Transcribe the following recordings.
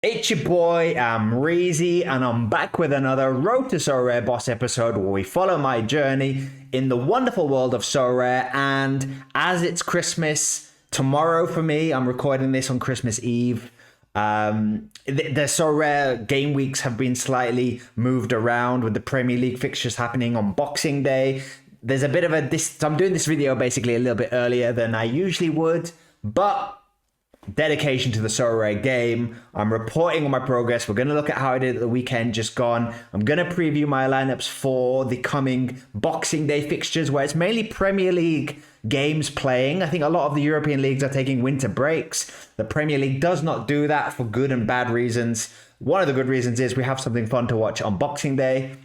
It's your boy, Amreezy, and I'm back with another Road to Sorare Boss episode where we follow my journey in the wonderful world of Sorare. And as it's Christmas tomorrow for me, I'm recording this on Christmas Eve. The Sorare game weeks have been slightly moved around with the Premier League fixtures happening on Boxing Day. There's a bit of so I'm doing this video basically a little bit earlier than I usually would, but dedication to the Sorare game. I'm reporting on my progress. We're going to look at how I did at the weekend just gone. I'm going to preview my lineups for the coming Boxing Day fixtures, where it's mainly Premier League games playing. I think a lot of the European leagues are taking winter breaks. The Premier League does not do that for good and bad reasons. One of the good reasons is we have something fun to watch on Boxing Day.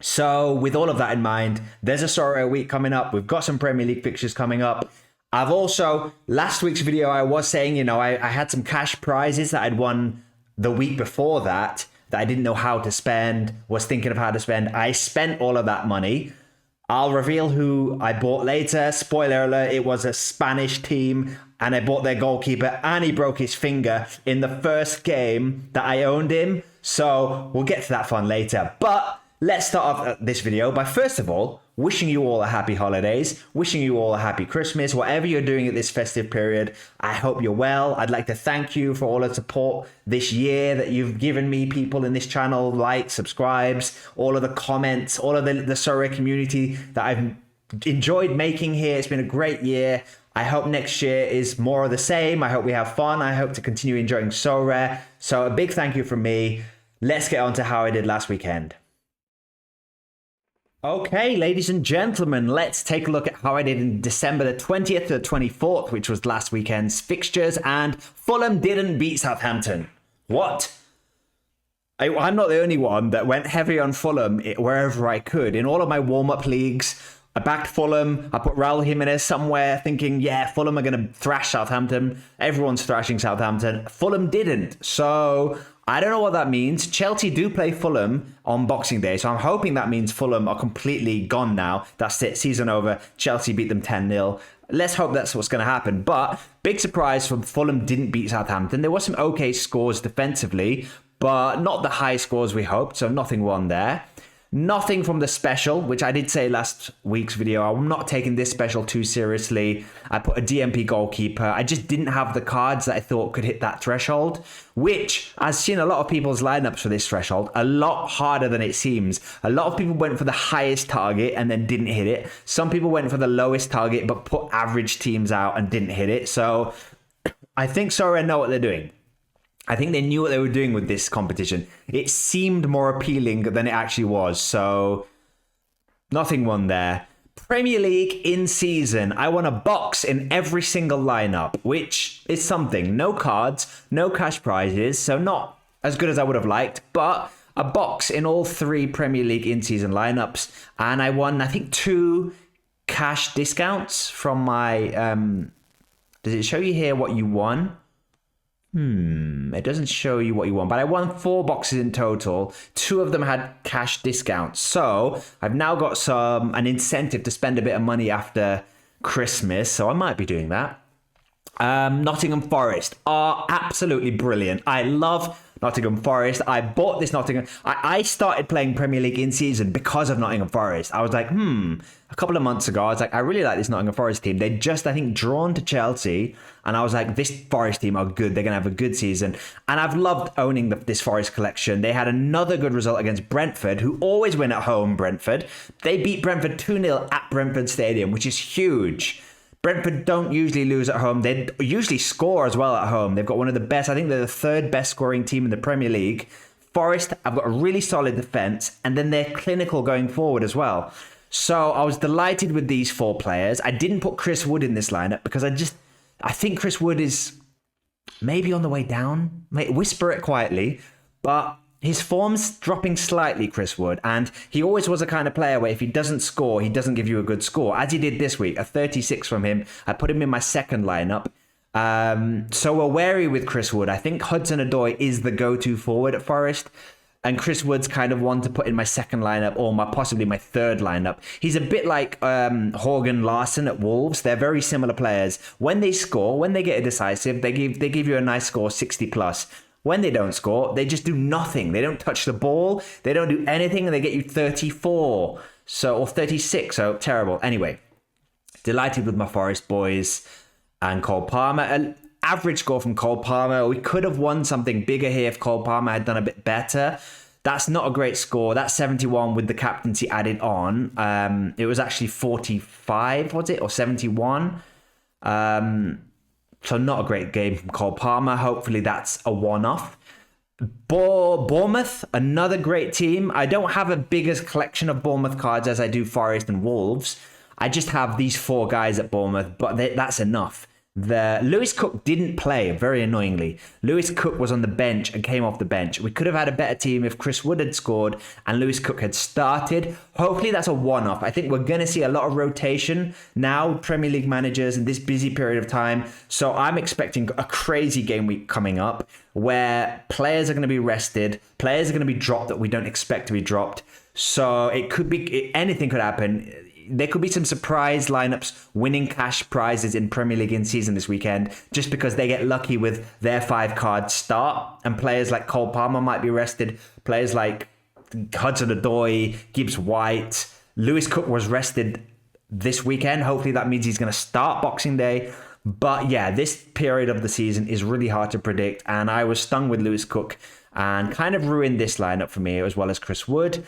So with all of that in mind, there's a Sorare week coming up. We've got some Premier League fixtures coming up. I've also, last week's video, I was saying, I had some cash prizes that I'd won the week before that I didn't know how to spend, was thinking of how to spend. I spent all of that money. I'll reveal who I bought later. Spoiler alert, it was a Spanish team, and I bought their goalkeeper, and he broke his finger in the first game that I owned him. So we'll get to that fun later. But let's start off this video by, first of all, wishing you all a happy holidays, wishing you all a happy Christmas, whatever you're doing at this festive period. I hope you're well. I'd like to thank you for all the support this year that you've given me, people in this channel, likes, subscribes, all of the comments, all of the Sorare community that I've enjoyed making here. It's been a great year. I hope next year is more of the same. I hope we have fun. I hope to continue enjoying Sorare. So a big thank you from me. Let's get on to how I did last weekend. Okay, ladies and gentlemen, let's take a look at how I did in December the 20th to the 24th, which was last weekend's fixtures, and Fulham didn't beat Southampton. What? I'm not the only one that went heavy on Fulham wherever I could. In all of my warm-up leagues, I backed Fulham. I put Raul Jimenez somewhere thinking, yeah, Fulham are going to thrash Southampton. Everyone's thrashing Southampton. Fulham didn't. So I don't know what that means. Chelsea do play Fulham on Boxing Day, so I'm hoping that means Fulham are completely gone now. That's it, season over. Chelsea beat them 10-0. Let's hope that's what's going to happen. But big surprise from Fulham didn't beat Southampton. There were some okay scores defensively, but not the high scores we hoped, so nothing won there. Nothing from the special, which I did say last week's video. I'm not taking this special too seriously. I put a DMP goalkeeper. I just didn't have the cards that I thought could hit that threshold, which I've seen a lot of people's lineups for this threshold, a lot harder than it seems. A lot of people went for the highest target and then didn't hit it. Some people went for the lowest target but put average teams out and didn't hit it. So I think Sorare know what they're doing. I think they knew what they were doing with this competition. It seemed more appealing than it actually was. So nothing won there. Premier League in season. I won a box in every single lineup, which is something. No cards, no cash prizes. So not as good as I would have liked, but a box in all three Premier League in season lineups. And I won, I think, 2 cash discounts from my... does it show you here what you won? It doesn't show you what you won, but I won 4 boxes in total. 2 of them had cash discounts. So I've now got an incentive to spend a bit of money after Christmas. So I might be doing that. Nottingham Forest are absolutely brilliant. I love Nottingham Forest. I bought this Nottingham. I started playing Premier League in season because of Nottingham Forest. I was like, a couple of months ago, I was like, I really like this Nottingham Forest team. They just, I think, drawn to Chelsea. And I was like, this Forest team are good. They're going to have a good season. And I've loved owning this Forest collection. They had another good result against Brentford, who always win at home, Brentford. They beat Brentford 2-0 at Brentford Stadium, which is huge. Brentford don't usually lose at home. They usually score as well at home. They've got one of the best, I think they're the 3rd best scoring team in the Premier League. Forest, I've got a really solid defence, and then they're clinical going forward as well. So I was delighted with these 4 players. I didn't put Chris Wood in this lineup because I think Chris Wood is maybe on the way down. Whisper it quietly, but his form's dropping slightly, Chris Wood, and he always was a kind of player where if he doesn't score, he doesn't give you a good score, as he did this week, a 36 from him. I put him in my second lineup. So we're wary with Chris Wood. I think Hudson-Odoi is the go-to forward at Forest, and Chris Wood's kind of one to put in my second lineup or possibly my third lineup. He's a bit like Horgan Larson at Wolves. They're very similar players. When they score, when they get a decisive, they give you a nice score, 60 plus. when they don't score, they just do nothing. They don't touch the ball. They don't do anything, and they get you 34. Or 36. So terrible. Anyway, delighted with my Forest boys and Cole Palmer. An average score from Cole Palmer. We could have won something bigger here if Cole Palmer had done a bit better. That's not a great score. That's 71 with the captaincy added on. It was actually 45, was it? Or 71? So not a great game from Cole Palmer. Hopefully that's a one-off. Bournemouth, another great team. I don't have a biggest collection of Bournemouth cards as I do Forest and Wolves. I just have these 4 guys at Bournemouth, but that's enough. Lewis Cook didn't play, very annoyingly. Lewis Cook was on the bench and came off the bench. We could have had a better team if Chris Wood had scored and Lewis Cook had started. Hopefully that's a one-off. I think we're going to see a lot of rotation now, Premier League managers in this busy period of time. So I'm expecting a crazy game week coming up where players are going to be rested. Players are going to be dropped that we don't expect to be dropped. So it could be, anything could happen. There could be some surprise lineups winning cash prizes in Premier League in season this weekend just because they get lucky with their 5 cards start, and players like Cole Palmer might be rested. Players like Hudson-Odoi, Gibbs-White, Lewis Cook was rested this weekend. Hopefully that means he's going to start Boxing Day. But yeah, this period of the season is really hard to predict, and I was stung with Lewis Cook and kind of ruined this lineup for me as well as Chris Wood.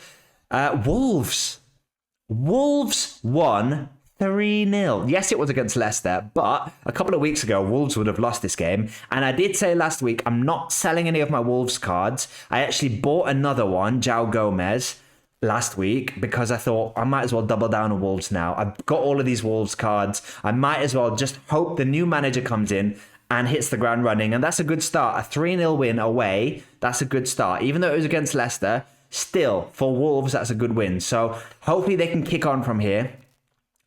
Wolves won 3-0. Yes, it was against Leicester, but a couple of weeks ago, Wolves would have lost this game. And I did say last week, I'm not selling any of my Wolves cards. I actually bought another one, João Gomez, last week because I thought I might as well double down on Wolves now. I've got all of these Wolves cards. I might as well just hope the new manager comes in and hits the ground running. And that's a good start. A 3-0 win away, that's a good start. Even though it was against Leicester, still, for Wolves, that's a good win. So hopefully they can kick on from here.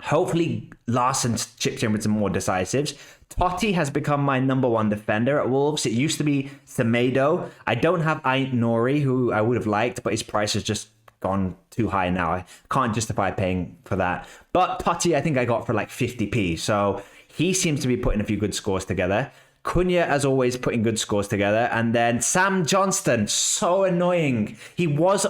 Hopefully Larson chips in with some more decisives. Totti has become my number 1 defender at Wolves. It used to be Semedo. I don't have Ait Nouri, who I would have liked, but his price has just gone too high now. I can't justify paying for that. But Totti, I think I got for like 50p. So he seems to be putting a few good scores together. Cunha, as always, putting good scores together. And then Sam Johnston, so annoying. He just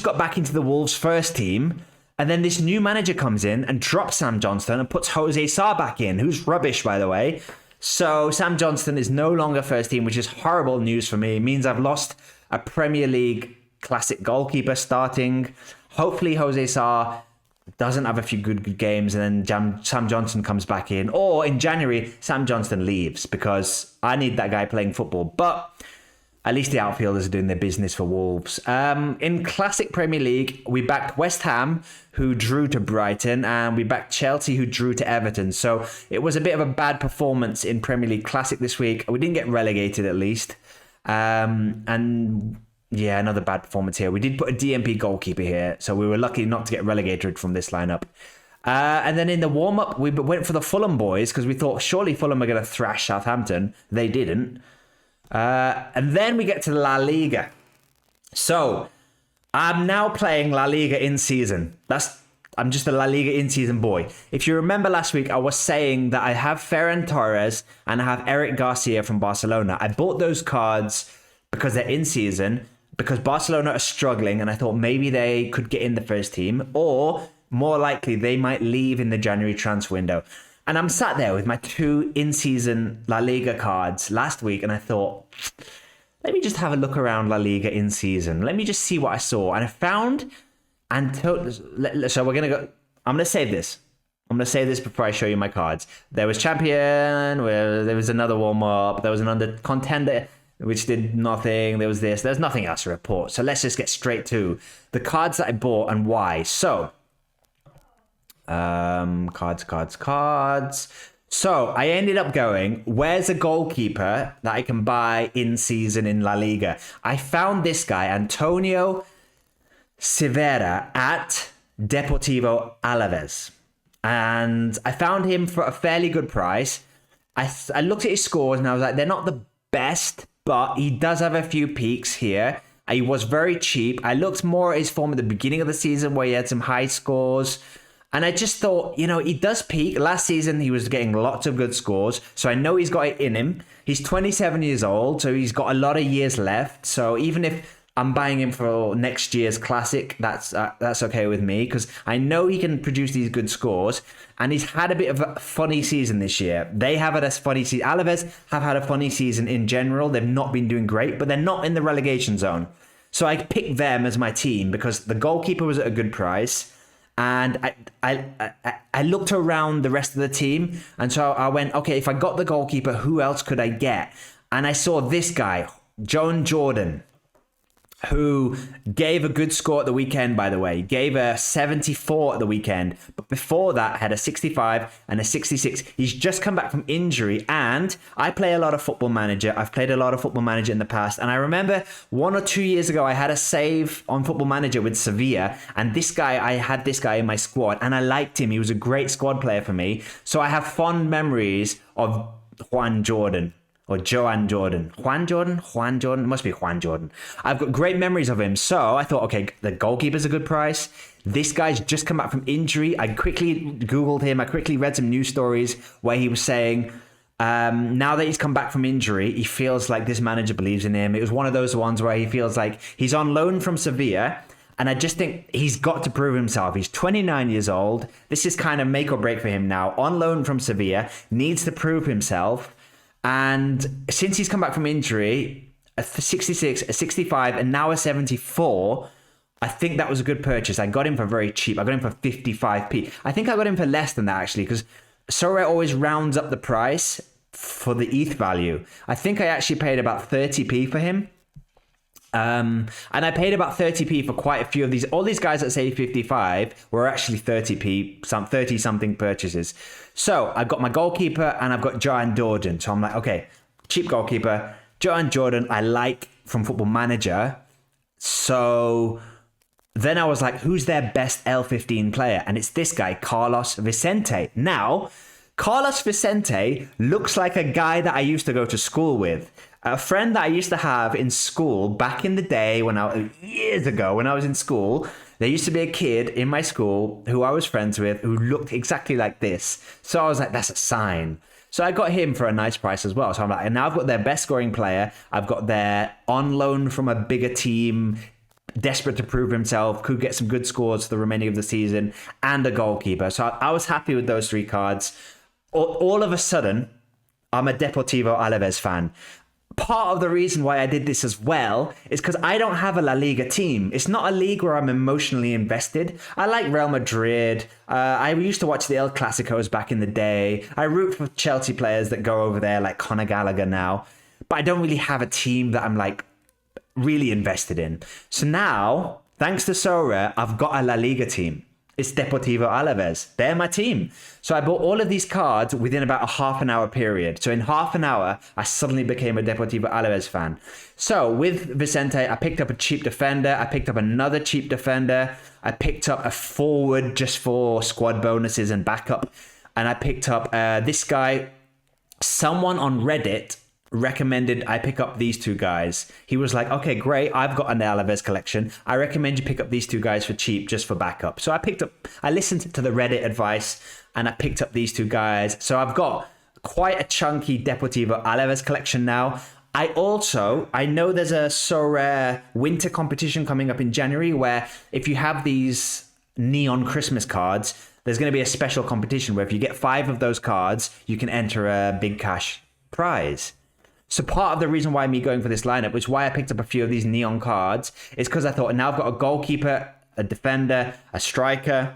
got back into the Wolves first team. And then this new manager comes in and drops Sam Johnston and puts Jose Sarr back in, who's rubbish, by the way. So Sam Johnston is no longer first team, which is horrible news for me. It means I've lost a Premier League classic goalkeeper starting. Hopefully Jose Sarr doesn't have a few good games and then Sam Johnston comes back in. Or in January, Sam Johnston leaves because I need that guy playing football. But at least the outfielders are doing their business for Wolves. In classic Premier League, we backed West Ham, who drew to Brighton, and we backed Chelsea, who drew to Everton. So it was a bit of a bad performance in Premier League Classic this week. We didn't get relegated, at least. And yeah, another bad performance here. We did put a DMP goalkeeper here, so we were lucky not to get relegated from this lineup. And then in the warm-up, we went for the Fulham boys because we thought surely Fulham are going to thrash Southampton. They didn't. And then we get to La Liga. So I'm now playing La Liga in season. I'm just a La Liga in season boy. If you remember last week, I was saying that I have Ferran Torres and I have Eric Garcia from Barcelona. I bought those cards because they're in season, because Barcelona are struggling, and I thought maybe they could get in the first team, or more likely they might leave in the January transfer window. And I'm sat there with my 2 in-season La Liga cards last week, and I thought, let me just have a look around La Liga in season. Let me just see what I saw. And I found, so we're going to go, I'm going to save this. I'm going to save this before I show you my cards. There was Champion, there was another warm-up, there was another Contender, which did nothing. There was this. There's nothing else to report. So let's just get straight to the cards that I bought and why. So, cards. So I ended up going, where's a goalkeeper that I can buy in season in La Liga? I found this guy, Antonio Silveira, at Deportivo Alaves. And I found him for a fairly good price. I looked at his scores and I was like, they're not the best, but he does have a few peaks here. He was very cheap. I looked more at his form at the beginning of the season where he had some high scores. And I just thought, he does peak. Last season, he was getting lots of good scores. So I know he's got it in him. He's 27 years old, so he's got a lot of years left. So even if I'm buying him for next year's classic, that's okay with me, because I know he can produce these good scores. And he's had a bit of a funny season this year. They have had a funny season. Alaves have had a funny season in general. They've not been doing great, but they're not in the relegation zone. So I picked them as my team because the goalkeeper was at a good price. And I looked around the rest of the team, and so I went, okay, if I got the goalkeeper, who else could I get? And I saw this guy, Joan Jordan, who gave a good score at the weekend, by the way. He gave a 74 at the weekend, but before that had a 65 and a 66. He's just come back from injury, and I play a lot of Football Manager. I've played a lot of Football Manager in the past, and I remember 1 or 2 years ago I had a save on Football Manager with Sevilla, and I had this guy in my squad, and I liked him. He was a great squad player for me, so I have fond memories of Juan Jordan. Or Joan Jordan. Juan Jordan? It must be Juan Jordan. I've got great memories of him. So I thought, okay, the goalkeeper's a good price. This guy's just come back from injury. I quickly Googled him. I quickly read some news stories where he was saying, now that he's come back from injury, he feels like this manager believes in him. It was one of those ones where he feels like he's on loan from Sevilla. And I just think he's got to prove himself. He's 29 years old. This is kind of make or break for him now. On loan from Sevilla, needs to prove himself. And since he's come back from injury, a 66, a 65, and now a 74, I think that was a good purchase. I got him for very cheap. I got him for 55p. I think I got him for less than that, actually, because Sorare always rounds up the price for the ETH value. I think I actually paid about 30p for him. And I paid about 30p for quite a few of these. All these guys that say 55 were actually 30p, some 30 something purchases. So I've got my goalkeeper and I've got Joan Jordan. So I'm like, okay, cheap goalkeeper. Joan Jordan, I like from Football Manager. So then I was like, who's their best L15 player? And it's this guy, Carlos Vicente. Now, Carlos Vicente looks like a guy that I used to go to school with. A friend that I used to have in school back in the day years ago when I was in school. There used to be a kid in my school who I was friends with who looked exactly like this. So I was like, that's a sign. So I got him for a nice price as well. So I'm like, and now I've got their best scoring player. I've got their on loan from a bigger team, desperate to prove himself, could get some good scores for the remaining of the season, and a goalkeeper. So I was happy with those 3 cards. All of a sudden, I'm a Deportivo Alaves fan. Part of the reason why I did this as well is because I don't have a La Liga team. It's not a league where I'm emotionally invested. I like Real Madrid. I used to watch the El Clasicos back in the day. I root for Chelsea players that go over there, like Conor Gallagher now. But I don't really have a team that I'm like really invested in. So now, thanks to Sorare, I've got a La Liga team. It's Deportivo Alaves. They're my team. So I bought all of these cards within about a half an hour period. So in half an hour, I suddenly became a Deportivo Alaves fan. So with Vicente, I picked up a cheap defender. I picked up another cheap defender. I picked up a forward just for squad bonuses and backup. And I picked up this guy. Someone on Reddit recommended I pick up these 2 guys. He was like, okay, great, I've got an Alaves collection. I recommend you pick up these 2 guys for cheap just for backup. So I listened to the Reddit advice and I picked up these 2 guys. So I've got quite a chunky Deportivo Alaves collection now. I know there's a Sorare winter competition coming up in January where if you have these neon Christmas cards, there's going to be a special competition where if you get 5 of those cards, you can enter a big cash prize. So part of the reason why me going for this lineup, which is why I picked up a few of these neon cards, is because I thought, now I've got a goalkeeper, a defender, a striker.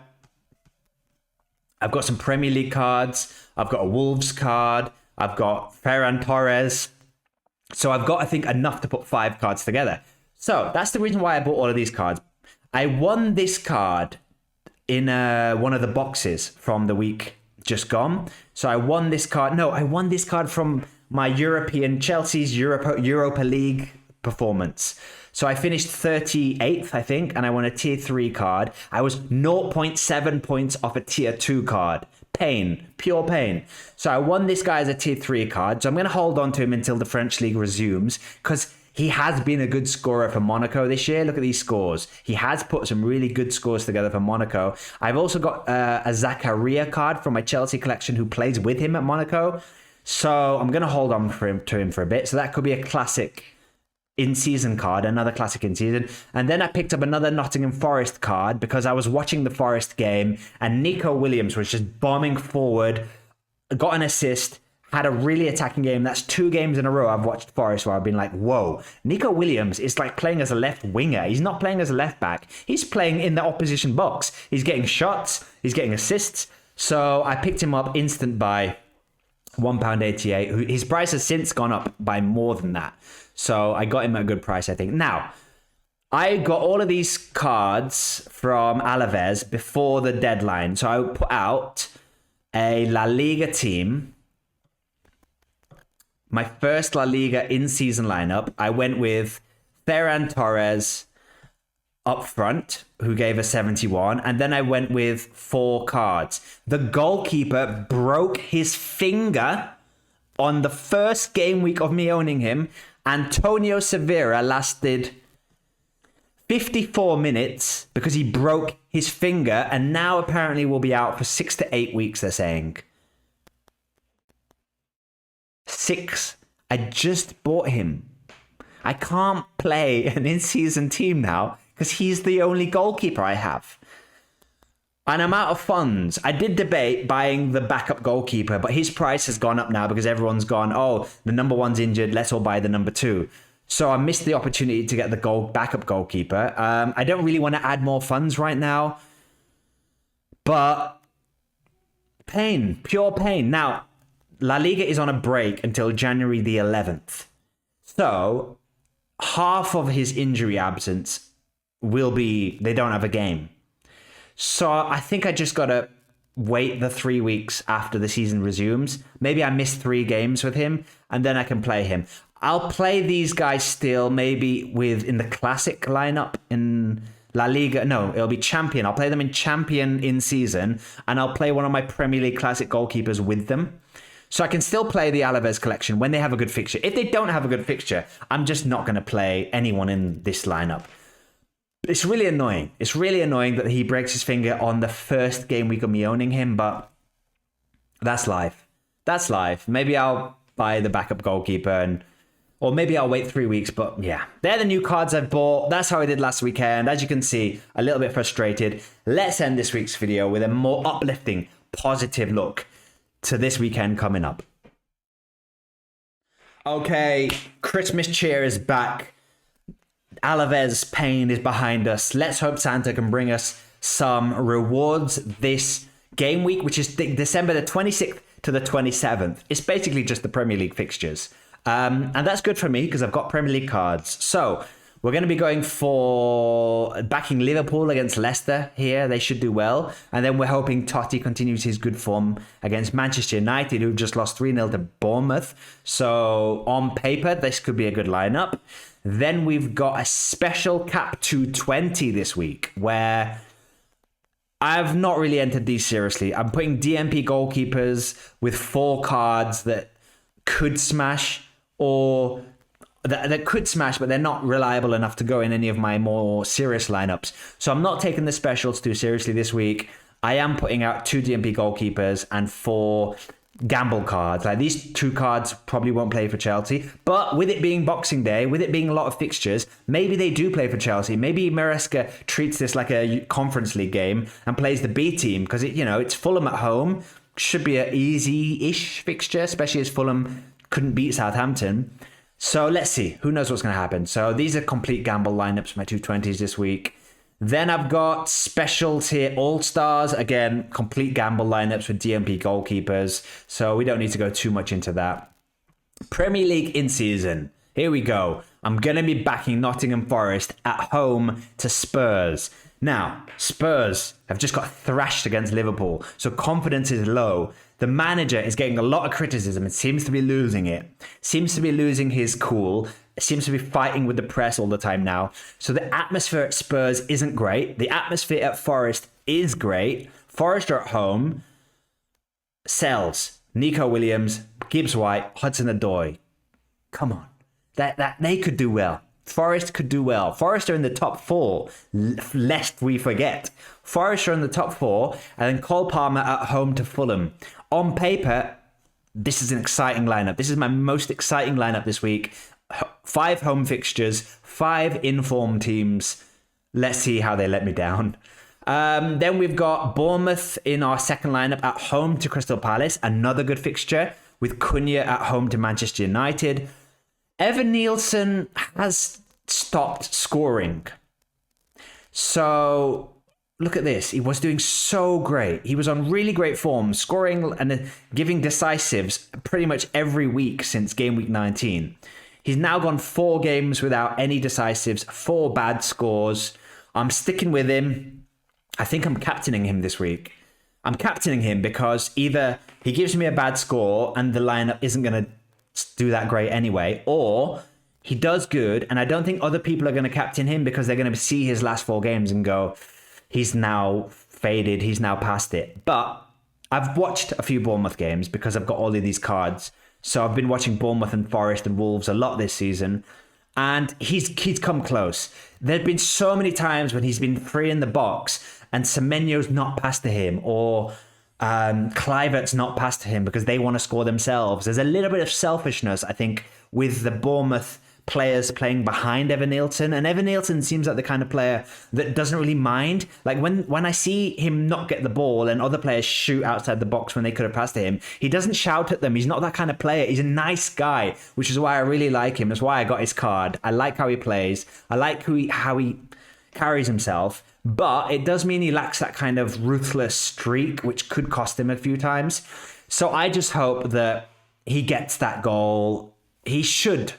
I've got some Premier League cards. I've got a Wolves card. I've got Ferran Torres. So I've got, I think, enough to put 5 cards together. So that's the reason why I bought all of these cards. I won this card in one of the boxes from the week just gone. So I won this card. No, I won this card from my Chelsea's Europa League performance. So I finished 38th, I think, and I won a tier 3 card. I was 0.7 points off a tier 2 card pain, pure pain. So I won this guy as a tier 3 card. So I'm going to hold on to him until the French League resumes because he has been a good scorer for Monaco this year. Look at these scores. He has put some really good scores together for Monaco. I've also got a Zakaria card from my Chelsea collection who plays with him at Monaco. So I'm going to hold on to him for a bit. So that could be a classic in-season card, another classic in-season. And then I picked up another Nottingham Forest card because I was watching the Forest game and Nico Williams was just bombing forward, got an assist, had a really attacking game. That's 2 games in a row I've watched Forest where I've been like, whoa, Nico Williams is like playing as a left winger. He's not playing as a left back. He's playing in the opposition box. He's getting shots. He's getting assists. So I picked him up instant by £1.88. His price has since gone up by more than that. So I got him at a good price, I think. Now, I got all of these cards from Alaves before the deadline. So I put out a La Liga team. My first La Liga in-season lineup, I went with Ferran Torres up front, who gave us 71. And then I went with 4 cards. The goalkeeper broke his finger on the first game week of me owning him. Antonio Severa lasted 54 minutes because he broke his finger and now apparently will be out for 6 to 8 weeks, they're saying. 6. I just bought him. I can't play an in-season team now because he's the only goalkeeper I have. And I'm out of funds. I did debate buying the backup goalkeeper, but his price has gone up now because everyone's gone, oh, the number 1's injured, let's all buy the number 2. So I missed the opportunity to get the backup goalkeeper. I don't really want to add more funds right now. But pain, pure pain. Now, La Liga is on a break until January the 11th. So half of his injury absence will be they don't have a game. So I think I just got to wait the 3 weeks after the season resumes. Maybe I missed 3 games with him and then I can play him. I'll play these guys still maybe in the classic lineup in La Liga. No, it'll be Champion. I'll play them in Champion in season and I'll play one of my Premier League classic goalkeepers with them. So I can still play the Alaves collection when they have a good fixture. If they don't have a good fixture, I'm just not going to play anyone in this lineup. It's really annoying. It's really annoying that he breaks his finger on the first game week of me owning him, but that's life. That's life. Maybe I'll buy the backup goalkeeper or maybe I'll wait 3 weeks, but yeah. They're the new cards I've bought. That's how I did last weekend. As you can see, a little bit frustrated. Let's end this week's video with a more uplifting, positive look to this weekend coming up. Okay, Christmas cheer is back. Alaves pain is behind us. Let's hope Santa can bring us some rewards this game week, which is December the 26th to the 27th. It's basically just the Premier League fixtures. And that's good for me because I've got Premier League cards. So we're going to be going for backing Liverpool against Leicester here. They should do well. And then we're hoping Totti continues his good form against Manchester United, who've just lost 3-0 to Bournemouth. So on paper, this could be a good lineup. Then we've got a special cap 220 this week where I've not really entered these seriously. I'm putting DMP goalkeepers with 4 cards that could smash or that could smash, but they're not reliable enough to go in any of my more serious lineups. So I'm not taking the specials too seriously this week. I am putting out 2 DMP goalkeepers and 4 gamble cards. Like these 2 cards probably won't play for Chelsea, but with it being Boxing Day, with it being a lot of fixtures, maybe they do play for Chelsea. Maybe Maresca treats this like a Conference League game and plays the B team because it's Fulham at home. Should be an easy-ish fixture, especially as Fulham couldn't beat Southampton. So let's see. Who knows what's going to happen? So these are complete gamble lineups for my 220s this week. Then I've got specials here. All-Stars. Again, complete gamble lineups with DMP goalkeepers. So we don't need to go too much into that. Premier League in season. Here we go. I'm going to be backing Nottingham Forest at home to Spurs. Now, Spurs have just got thrashed against Liverpool. So confidence is low. The manager is getting a lot of criticism and seems to be losing it. Seems to be losing his cool. Seems to be fighting with the press all the time now. So the atmosphere at Spurs isn't great. The atmosphere at Forest is great. Forest are at home. Sells, Nico Williams, Gibbs White, Hudson-Odoi. Come on. That they could do well. Forest could do well. Forest are in the top 4, lest we forget. Forest are in the top 4, and then Cole Palmer at home to Fulham. On paper, this is an exciting lineup. This is my most exciting lineup this week. 5 home fixtures, 5 informed teams. Let's see how they let me down. Then we've got Bournemouth in our second lineup at home to Crystal Palace. Another good fixture with Cunha at home to Manchester United. Evan Nielsen has stopped scoring. So look at this. He was doing so great. He was on really great form, scoring and giving decisives pretty much every week since game week 19. He's now gone 4 games without any decisives, 4 bad scores. I'm sticking with him. I think I'm captaining him this week. I'm captaining him because either he gives me a bad score and the lineup isn't going to do that great anyway, or he does good and I don't think other people are going to captain him because they're going to see his last 4 games and go, he's now faded, he's now past it. But I've watched a few Bournemouth games because I've got all of these cards. So I've been watching Bournemouth and Forest and Wolves a lot this season, and he's come close. There've been so many times when he's been free in the box and Semenyo's not passed to him, or Kluivert's not passed to him because they want to score themselves. There's a little bit of selfishness, I think, with the Bournemouth players playing behind Evan Nielsen, and Evan Nielsen seems like the kind of player that doesn't really mind. Like when I see him not get the ball and other players shoot outside the box when they could have passed to him, he doesn't shout at them. He's not that kind of player. He's a nice guy, which is why I really like him. That's why I got his card. I like how he plays. I like how he carries himself, but it does mean he lacks that kind of ruthless streak, which could cost him a few times. So I just hope that he gets that goal. He should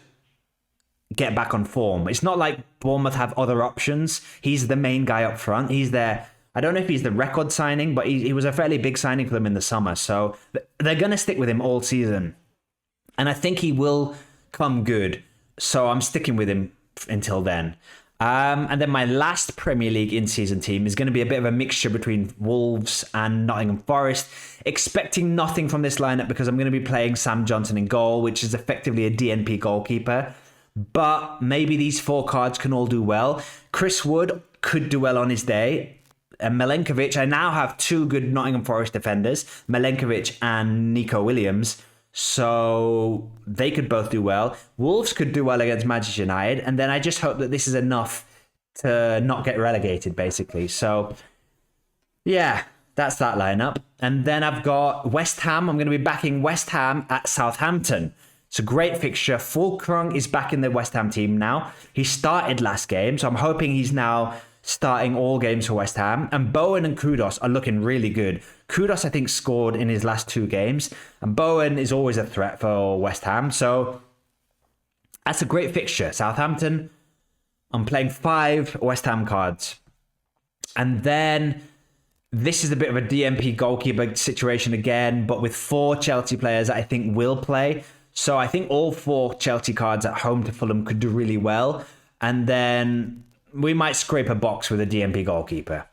get back on form. It's not like Bournemouth have other options. He's the main guy up front. He's there. I don't know if he's the record signing, but he was a fairly big signing for them in the summer. So they're going to stick with him all season. And I think he will come good. So I'm sticking with him until then. And then my last Premier League in-season team is going to be a bit of a mixture between Wolves and Nottingham Forest. Expecting nothing from this lineup because I'm going to be playing Sam Johnson in goal, which is effectively a DNP goalkeeper. But maybe these 4 cards can all do well. Chris Wood could do well on his day. And Milenkovic, I now have 2 good Nottingham Forest defenders, Milenkovic and Nico Williams. So they could both do well. Wolves could do well against Manchester United. And then I just hope that this is enough to not get relegated, basically. So, yeah, that's that lineup. And then I've got West Ham. I'm going to be backing West Ham at Southampton. It's a great fixture. Fulkrug is back in the West Ham team now. He started last game, so I'm hoping he's now starting all games for West Ham. And Bowen and Kudos are looking really good. Kudos, I think, scored in his last 2 games. And Bowen is always a threat for West Ham. So that's a great fixture. Southampton, I'm playing 5 West Ham cards. And then this is a bit of a DMP goalkeeper situation again, but with 4 Chelsea players that I think will play. So I think all 4 Chelsea cards at home to Fulham could do really well. And then we might scrape a box with a DMP goalkeeper.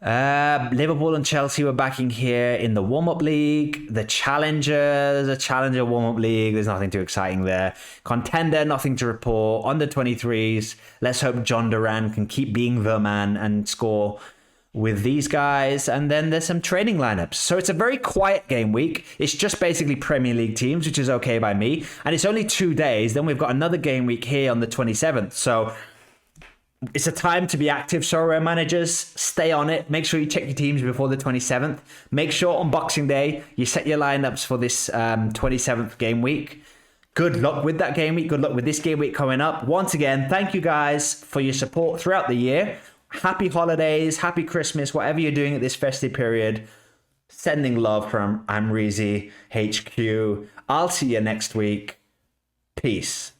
Liverpool and Chelsea were backing here in the warm-up league. The Challenger warm-up league. There's nothing too exciting there. Contender, nothing to report. Under 23s. Let's hope John Duran can keep being the man and score with these guys. And then there's some training lineups. So it's a very quiet game week. It's just basically Premier League teams, which is okay by me. And it's only 2 days. Then we've got another game week here on the 27th. So it's a time to be active, Sorare managers. Stay on it. Make sure you check your teams before the 27th. Make sure on Boxing Day, you set your lineups for this 27th game week. Good luck with that game week. Good luck with this game week coming up. Once again, thank you guys for your support throughout the year. Happy holidays, happy Christmas, whatever you're doing at this festive period. Sending love from Amreezy HQ. I'll see you next week. Peace.